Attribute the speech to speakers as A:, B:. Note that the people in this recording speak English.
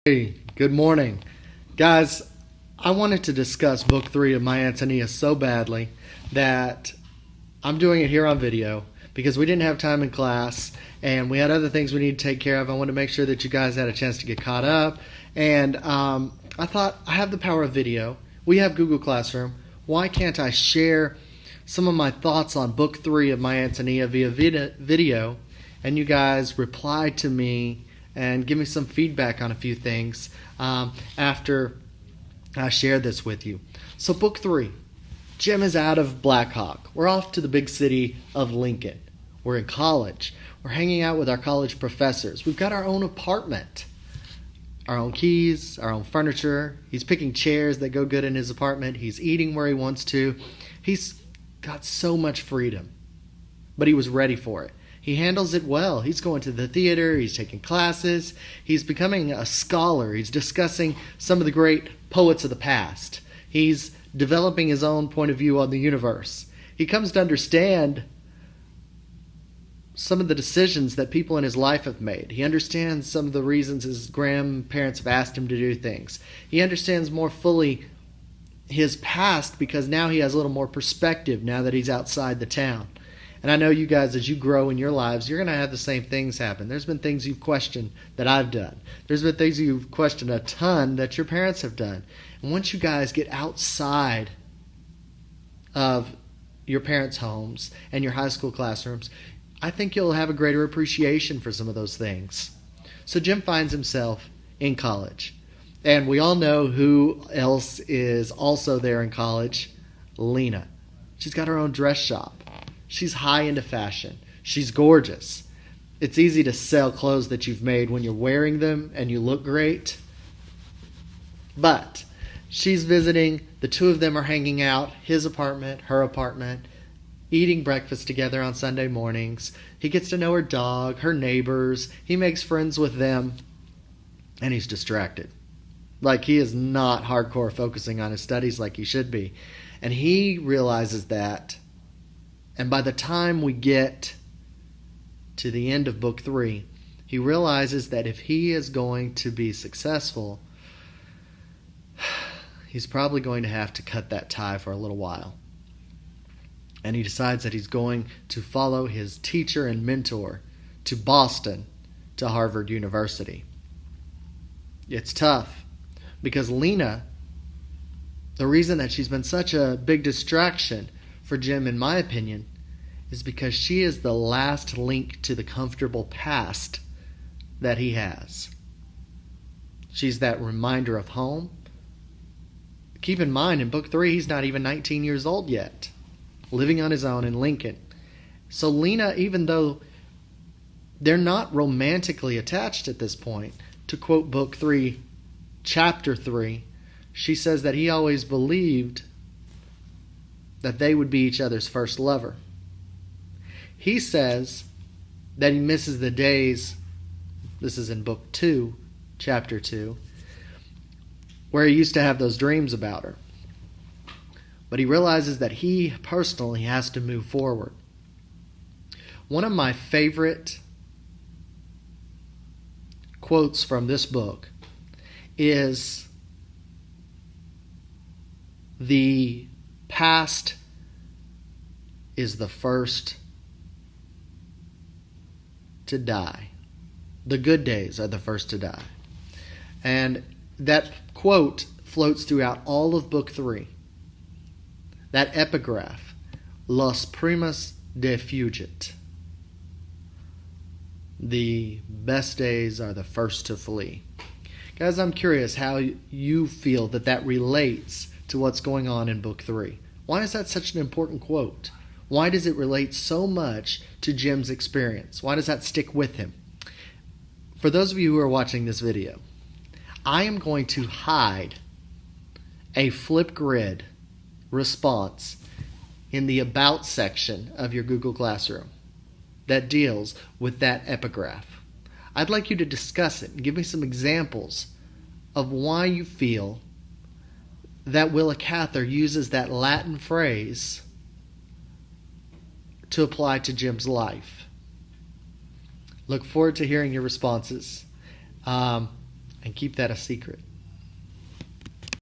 A: Hey, good morning. Guys, I wanted to discuss book 3 of my Antonia so badly that I'm doing it here on video because we didn't have time in class and we had other things we need to take care of. I wanted to make sure that you guys had a chance to get caught up. And I thought, I have the power of video. We have Google Classroom. Why can't I share some of my thoughts on book 3 of my Antonia via video, and you guys reply to me and give me some feedback on a few things after I share this with you. So book 3, Jim is out of Blackhawk. We're off to the big city of Lincoln. We're in college. We're hanging out with our college professors. We've got our own apartment, our own keys, our own furniture. He's picking chairs that go good in his apartment. He's eating where he wants to. He's got so much freedom, but he was ready for it. He handles it well. He's going to the theater. He's taking classes. He's becoming a scholar. He's discussing some of the great poets of the past. He's developing his own point of view on the universe. He comes to understand some of the decisions that people in his life have made. He understands some of the reasons his grandparents have asked him to do things. He understands more fully his past because now he has a little more perspective now that he's outside the town. And I know you guys, as you grow in your lives, you're going to have the same things happen. There's been things you've questioned that I've done. There's been things you've questioned a ton that your parents have done. And once you guys get outside of your parents' homes and your high school classrooms, I think you'll have a greater appreciation for some of those things. So Jim finds himself in college. And we all know who else is also there in college. Lena. She's got her own dress shop. She's high into fashion. She's gorgeous. It's easy to sell clothes that you've made when you're wearing them and you look great. But she's visiting. The two of them are hanging out. His apartment, her apartment, eating breakfast together on Sunday mornings. He gets to know her dog, her neighbors. He makes friends with them. And he's distracted. Like he is not hardcore focusing on his studies like he should be. And he realizes that. And by the time we get to the end of book 3, he realizes that if he is going to be successful, he's probably going to have to cut that tie for a little while. And he decides that he's going to follow his teacher and mentor to Boston, to Harvard University. It's tough because Lena, the reason that she's been such a big distraction for Jim, in my opinion, is because she is the last link to the comfortable past that he has. She's that reminder of home. Keep in mind, in book 3, he's not even 19 years old yet, living on his own in Lincoln. So Lena, even though they're not romantically attached at this point, to quote book 3, chapter 3, she says that he always believed that they would be each other's first lover. He says that he misses the days, this is in book 2, chapter 2, where he used to have those dreams about her. But he realizes that he personally has to move forward. One of my favorite quotes from this book is, "The past is the first to die. The good days are the first to die." And that quote floats throughout all of book 3. That epigraph, "Los primas de fugit." The best days are the first to flee. Guys, I'm curious how you feel that relates to what's going on in book 3. Why is that such an important quote? Why does it relate so much to Jim's experience? Why does that stick with him? For those of you who are watching this video, I am going to hide a Flipgrid response in the About section of your Google Classroom that deals with that epigraph. I'd like you to discuss it and give me some examples of why you feel that Willa Cather uses that Latin phrase to apply to Jim's life. Look forward to hearing your responses. and keep that a secret.